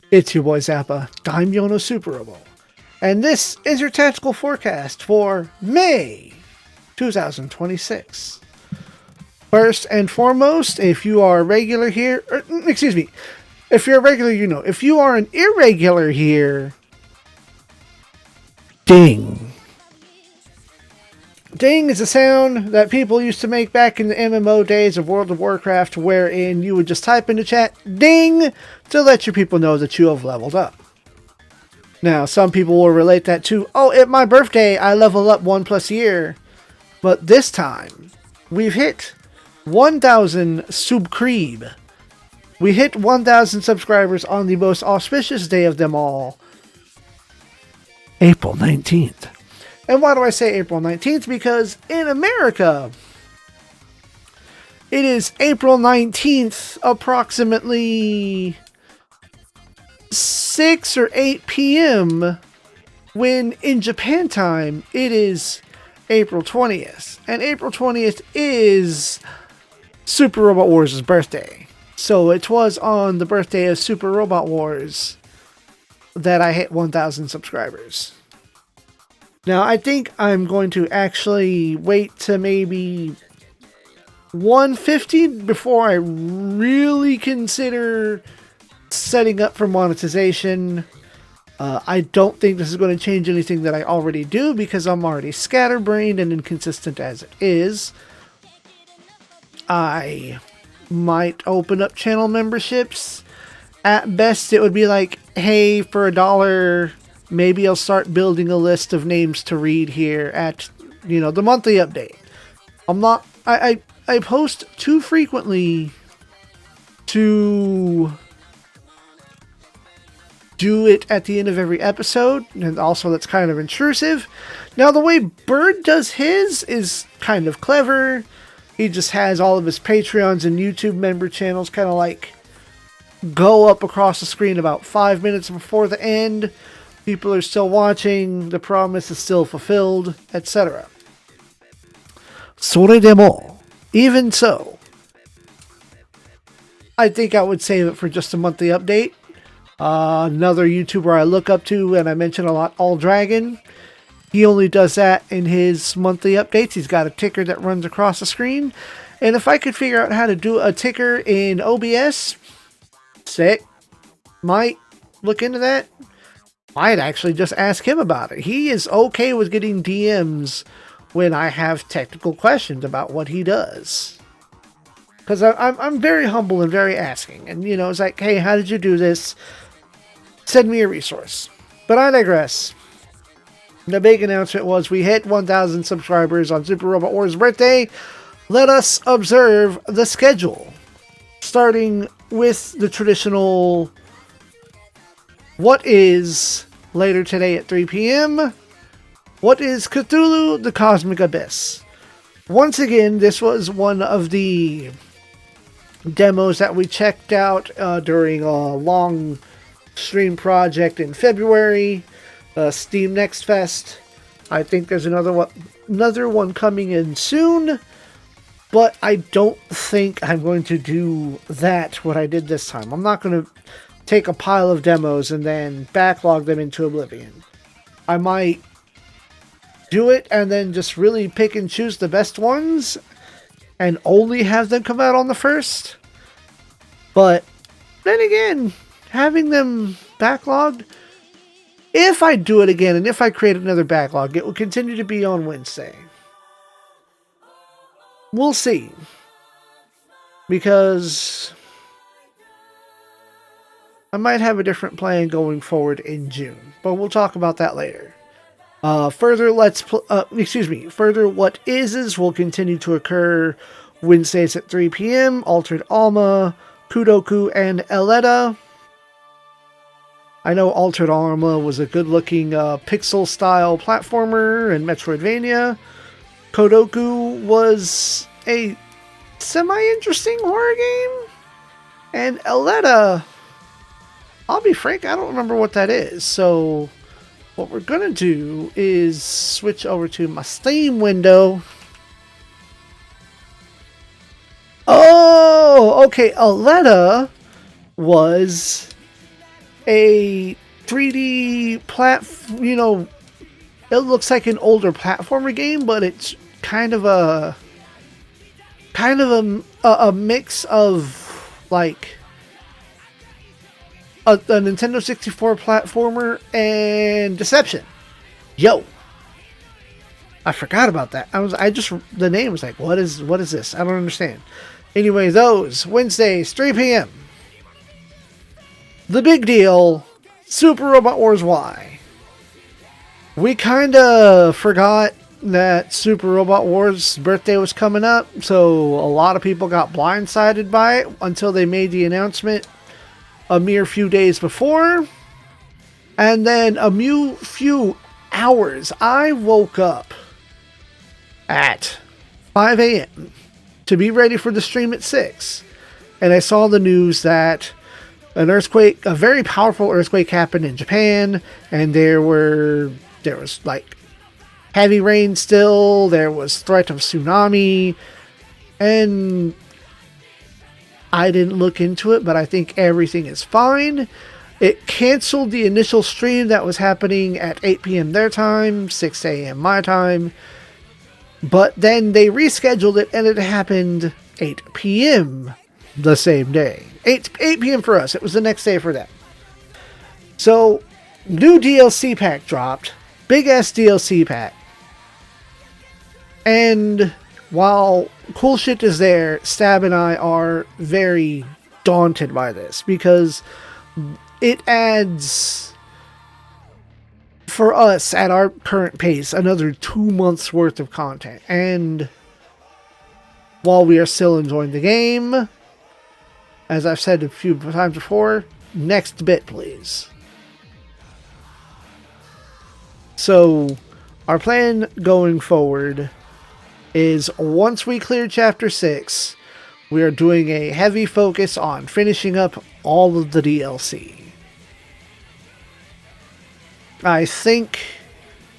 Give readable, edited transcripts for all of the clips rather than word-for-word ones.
It's your boy Zappa, Daimyo no Super Robo, and this is your tactical forecast for May 2026. First and foremost, if you are a regular here, if you're a regular, you know. If you are an irregular here, ding. Ding is a sound that people used to make back in the MMO days of World of Warcraft, wherein you would just type in the chat, ding, to let your people know that you have leveled up. Now, some people will relate that to, oh, at my birthday, I level up 1+ year. But this time, we've hit 1,000 subscribe. We hit 1,000 subscribers on the most auspicious day of them all, April 19th. And why do I say April 19th? Because in America, it is April 19th, approximately 6 or 8 p.m., when in Japan time, it is April 20th. And April 20th is Super Robot Wars' birthday. So it was on the birthday of Super Robot Wars that I hit 1,000 subscribers. Now, I think I'm going to actually wait to maybe 150 before I really consider setting up for monetization. I don't think this is going to change anything that I already do because I'm already scatterbrained and inconsistent as it is. I might open up channel memberships. At best, it would be like, hey, for $1, maybe I'll start building a list of names to read here at, the monthly update. I post too frequently to do it at the end of every episode, and also that's kind of intrusive. Now, the way Bird does his is kind of clever. He just has all of his Patreons and YouTube member channels kind of like go up across the screen about 5 minutes before the end. People are still watching, the promise is still fulfilled, etc. それでも, even so, I think I would save it for just a monthly update. Another YouTuber I look up to, and I mention a lot, All Dragon. He only does that in his monthly updates. He's got a ticker that runs across the screen. And if I could figure out how to do a ticker in OBS, sick. Might look into that. Might actually just ask him about it. He is okay with getting DMs when I have technical questions about what he does. Because I'm very humble and very asking. And, it's like, hey, how did you do this? Send me a resource. But I digress. The big announcement was we hit 1,000 subscribers on Super Robot Wars' birthday. Let us observe the schedule. Starting with the traditional, what is later today at 3 p.m.? What is Cthulhu, the Cosmic Abyss? Once again, this was one of the demos that we checked out during a long stream project in February. Steam Next Fest. I think there's another one coming in soon, but I don't think I'm going to do that what I did this time. I'm not going to take a pile of demos and then backlog them into oblivion. I might do it and then just really pick and choose the best ones and only have them come out on the first. But then again, having them backlogged, if I do it again and if I create another backlog, it will continue to be on Wednesday. We'll see. Because I might have a different plan going forward in June. But we'll talk about that later. Further what is will continue to occur Wednesdays at 3 p.m. Altered Alma, Kudoku, and Eletta. I know Altered Alma was a good-looking pixel-style platformer and Metroidvania. Kodoku was a semi-interesting horror game. And Eletta, I'll be frank, I don't remember what that is. So what we're going to do is switch over to my Steam window. Oh, okay. Aletta was a 3D platform. It looks like an older platformer game, but it's kind of a mix of like a Nintendo 64 platformer and Deception. Yo, I forgot about that. The name was like, what is this? I don't understand. Anyway, those Wednesdays, 3 p.m. The big deal, Super Robot Wars Y. We kind of forgot that Super Robot Wars' birthday was coming up, so a lot of people got blindsided by it until they made the announcement a mere few days before. And then a few hours, I woke up at 5 a.m. to be ready for the stream at 6. And I saw the news that a very powerful earthquake happened in Japan, and there was like heavy rain still, there was threat of tsunami, and I didn't look into it, but I think everything is fine. It canceled the initial stream that was happening at 8 p.m. their time, 6 a.m. my time, but then they rescheduled it, and it happened 8 p.m. the same day. 8 p.m. for us. It was the next day for them. So, new DLC pack dropped. Big ass DLC pack. And while cool shit is there, Stab and I are very daunted by this because it adds, for us at our current pace, another 2 months worth of content. And while we are still enjoying the game, as I've said a few times before, next bit please. So our plan going forward is once we clear Chapter 6, we are doing a heavy focus on finishing up all of the DLC. I think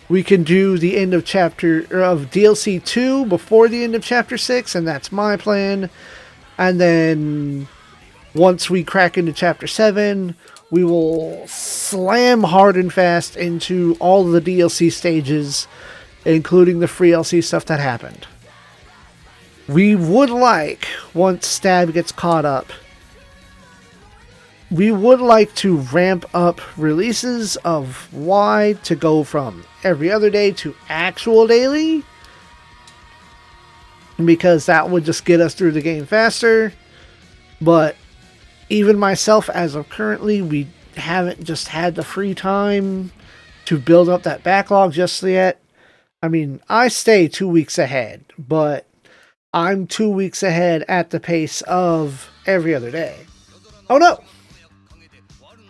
we can do the end of DLC 2 before the end of Chapter 6, and that's my plan. And then once we crack into Chapter 7, we will slam hard and fast into all of the DLC stages, including the free DLC stuff that happened. We would like, once Stab gets caught up, we would like to ramp up releases of Y to go from every other day to actual daily, because that would just get us through the game faster. But even myself, as of currently, we haven't just had the free time to build up that backlog just yet. I mean, I stay 2 weeks ahead, but I'm 2 weeks ahead at the pace of every other day. Oh no!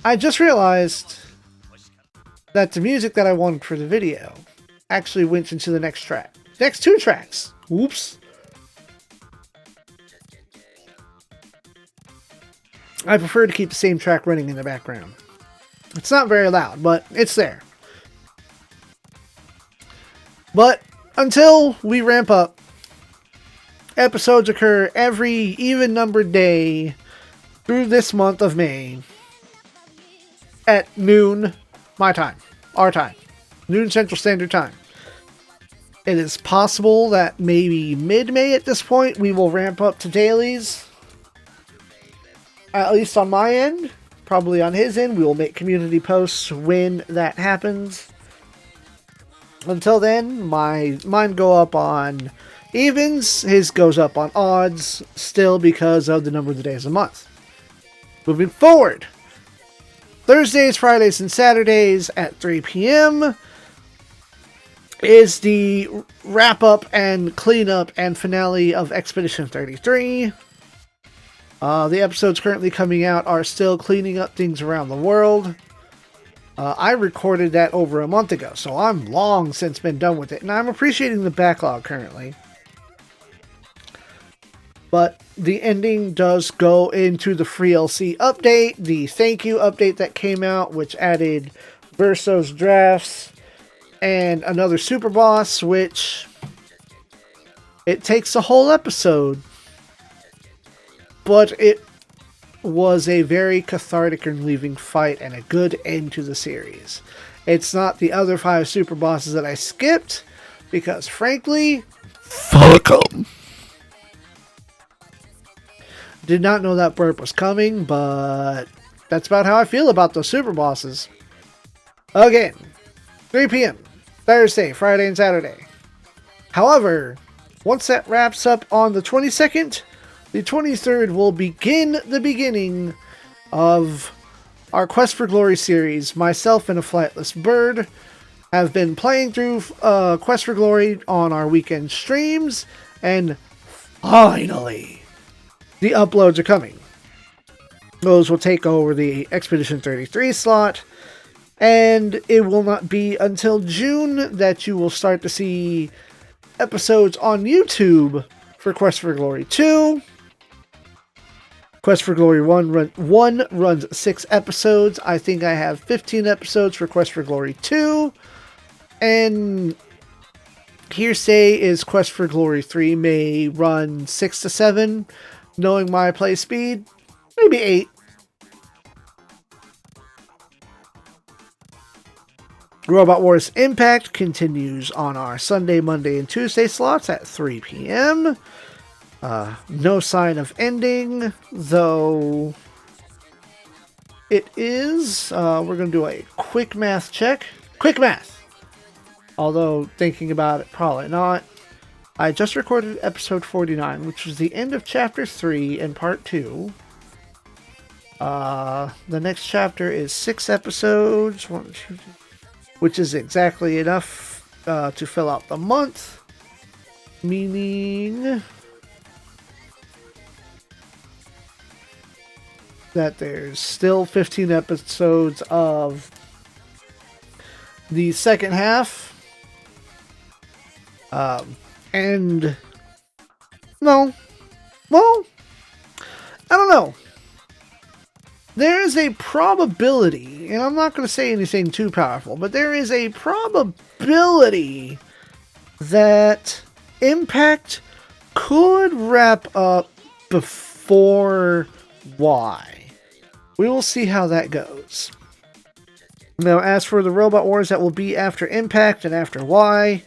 I just realized that the music that I wanted for the video actually went into the next track. Next 2 tracks. Whoops. I prefer to keep the same track running in the background. It's not very loud, but it's there. But until we ramp up, episodes occur every even-numbered day through this month of May at noon, my time, our time, noon Central Standard Time. It is possible that maybe mid-May at this point we will ramp up to dailies. At least on my end. Probably on his end. We will make community posts when that happens. Until then, mine go up on evens. His goes up on odds. Still because of the number of the days of the month. Moving forward. Thursdays, Fridays, and Saturdays at 3 p.m. is the wrap-up and cleanup and finale of Expedition 33. The episodes currently coming out are still cleaning up things around the world. I recorded that over a month ago, so I'm long since been done with it, and I'm appreciating the backlog currently. But the ending does go into the free LC update, the thank you update that came out, which added Verso's drafts and another super boss, which it takes a whole episode but it was a very cathartic and relieving fight and a good end to the series. It's not the other 5 super bosses that I skipped, because frankly, fuck 'em. Did not know that burp was coming, but that's about how I feel about those super bosses. Again, 3 p.m. Thursday, Friday, and Saturday. However, once that wraps up on the 22nd, the 23rd will begin the beginning of our Quest for Glory series. Myself and a flightless bird have been playing through Quest for Glory on our weekend streams, and finally, the uploads are coming. Those will take over the Expedition 33 slot, and it will not be until June that you will start to see episodes on YouTube for Quest for Glory 2. Quest for Glory 1 runs 6 episodes. I think I have 15 episodes for Quest for Glory 2. And hearsay is Quest for Glory 3 may run 6 to 7. Knowing my play speed, maybe 8. Robot Wars Impact continues on our Sunday, Monday, and Tuesday slots at 3 p.m. No sign of ending, though it is. We're going to do a quick math check. Quick math! Although, thinking about it, probably not. I just recorded episode 49, which was the end of chapter 3 and part 2. The next chapter is 6 episodes, which is exactly enough to fill out the month. Meaning that there's still 15 episodes of the second half. And no, well, I don't know. There is a probability, and I'm not going to say anything too powerful, but there is a probability that Impact could wrap up before Y. We will see how that goes. Now, as for the Robot Wars that will be after Impact and after Y,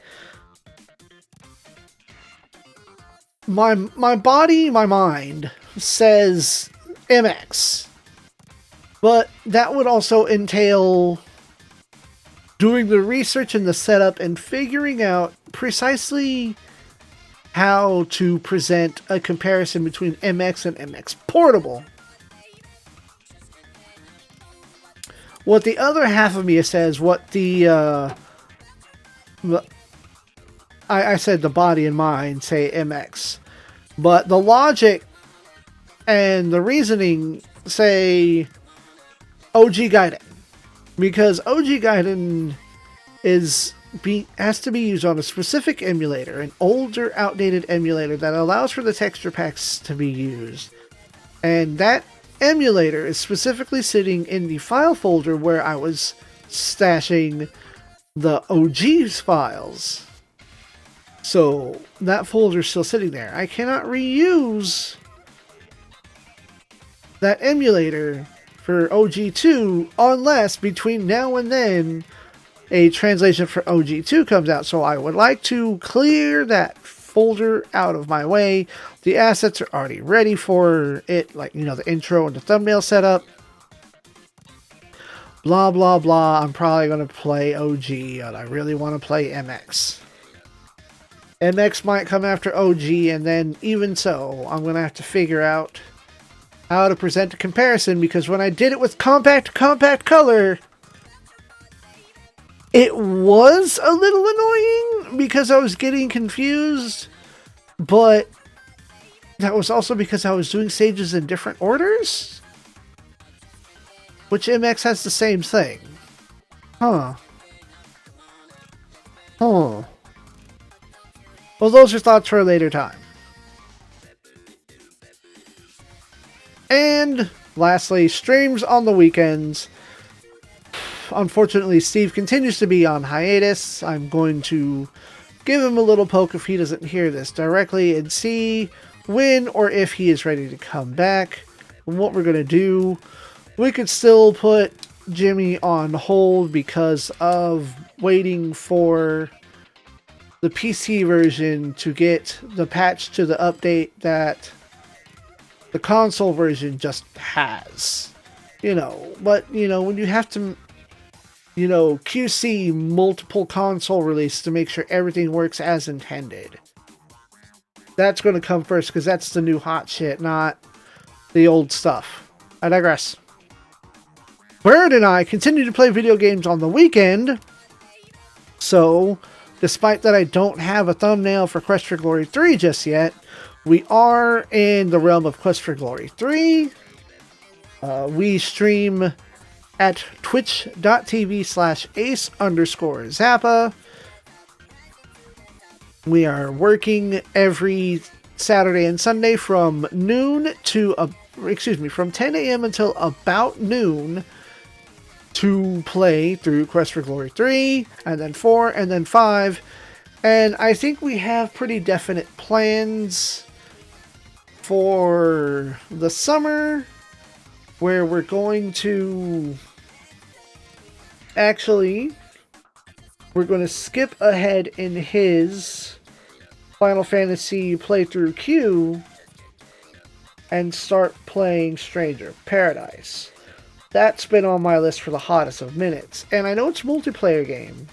my body, my mind says MX. But that would also entail doing the research and the setup and figuring out precisely how to present a comparison between MX and MX Portable. What the other half of me says, what the I said the body and mind say MX, but the logic and the reasoning say OG Gaiden, because OG Gaiden has to be used on a specific emulator, an older, outdated emulator that allows for the texture packs to be used, and that emulator is specifically sitting in the file folder where I was stashing the OG's files. So that folder's still sitting there. I cannot reuse that emulator for OG2 unless between now and then a translation for OG2 comes out. So I would like to clear that folder out of my way. The assets are already ready for it, like, you know, the intro and the thumbnail setup. Blah, blah, blah. I'm probably going to play OG, and I really want to play MX. MX might come after OG, and then even so, I'm going to have to figure out how to present a comparison, because when I did it with compact color, it was a little annoying because I was getting confused, but that was also because I was doing stages in different orders, which MX has the same thing. Huh. Well, those are thoughts for a later time. And lastly, streams on the weekends. Unfortunately, Steve continues to be on hiatus. I'm going to give him a little poke if he doesn't hear this directly and see when or if he is ready to come back. And what we're going to do, we could still put Jimmy on hold because of waiting for the PC version to get the patch to the update that the console version just has. But when you have to QC multiple console releases to make sure everything works as intended, that's going to come first, because that's the new hot shit, not the old stuff. I digress. Bird and I continue to play video games on the weekend, so despite that I don't have a thumbnail for Quest for Glory 3 just yet, we are in the realm of Quest for Glory 3. We stream at twitch.tv/ace_zappa. We are working every Saturday and Sunday from noon to, from 10 a.m. until about noon to play through Quest for Glory 3, and then 4, and then 5. And I think we have pretty definite plans for the summer, where we're going to we're going to skip ahead in his Final Fantasy playthrough queue and start playing Stranger of Paradise. That's been on my list for the hottest of minutes. And I know it's a multiplayer game.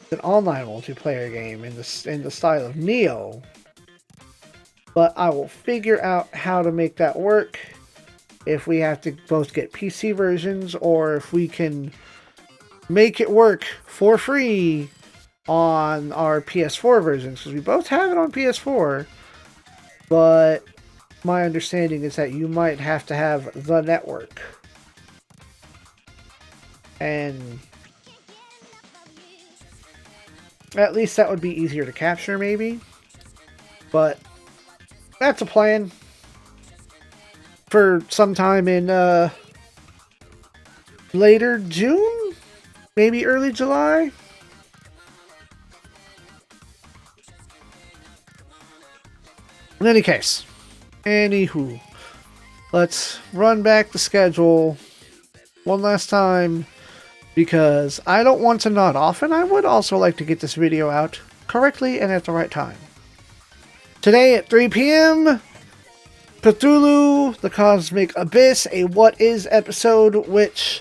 It's an online multiplayer game in the style of Neo. But I will figure out how to make that work. If we have to both get PC versions, or if we can make it work for free on our PS4 versions. Because we both have it on PS4. But my understanding is that you might have to have the network. And at least that would be easier to capture, maybe. But that's a plan for sometime in later June, maybe early July. In any case, anywho, let's run back the schedule one last time, because I don't want to nod off, and I would also like to get this video out correctly and at the right time. Today at 3 p.m., Cthulhu, the Cosmic Abyss, a What Is episode, which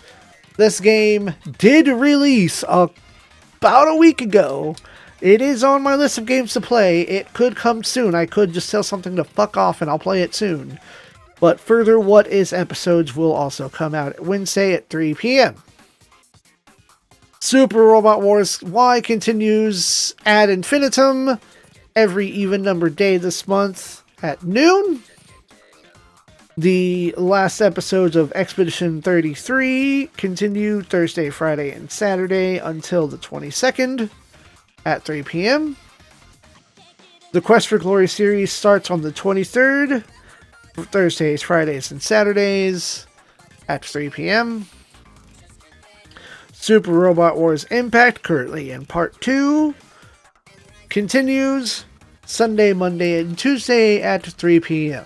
this game did release about a week ago. It is on my list of games to play. It could come soon. I could just tell something to fuck off and I'll play it soon. But further What Is episodes will also come out Wednesday at 3 p.m. Super Robot Wars Y continues ad infinitum every even-numbered day this month at noon. The last episodes of Expedition 33 continue Thursday, Friday, and Saturday until the 22nd at 3 p.m. The Quest for Glory series starts on the 23rd, Thursdays, Fridays, and Saturdays at 3 p.m. Super Robot Wars Impact, currently in Part 2, continues Sunday, Monday, and Tuesday at 3 p.m.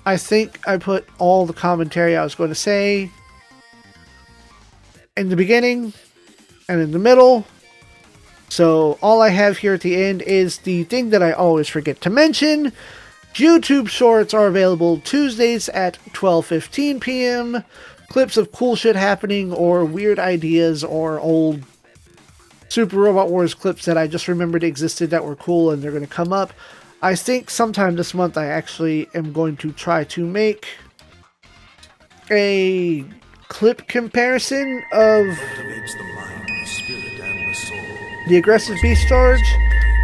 I think I put all the commentary I was going to say in the beginning and in the middle. So all I have here at the end is the thing that I always forget to mention. YouTube Shorts are available Tuesdays at 12:15 p.m. Clips of cool shit happening, or weird ideas, or old Super Robot Wars clips that I just remembered existed that were cool and they're going to come up. I think sometime this month I actually am going to try to make a clip comparison of the Aggressive Beast Charge,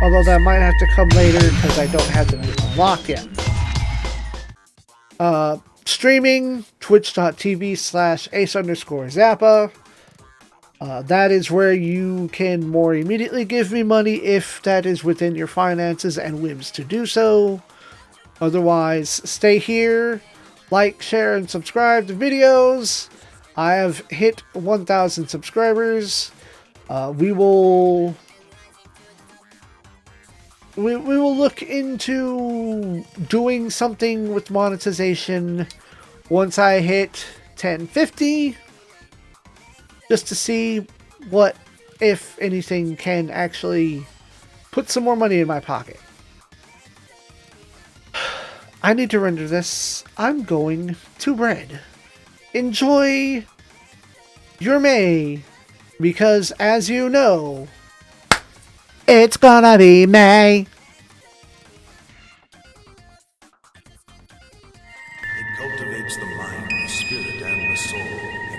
although that might have to come later because I don't have them unlocked yet. Streaming, twitch.tv/ace_zappa. That is where you can more immediately give me money if that is within your finances and whims to do so. Otherwise, stay here, like, share, and subscribe to videos. I have hit 1,000 subscribers. We will we will look into doing something with monetization once I hit 1050, just to see what, if anything, can actually put some more money in my pocket. I need to render this. I'm going to bed. Enjoy your May, because as you know, it's gonna be May. It cultivates the mind, the spirit, and the soul.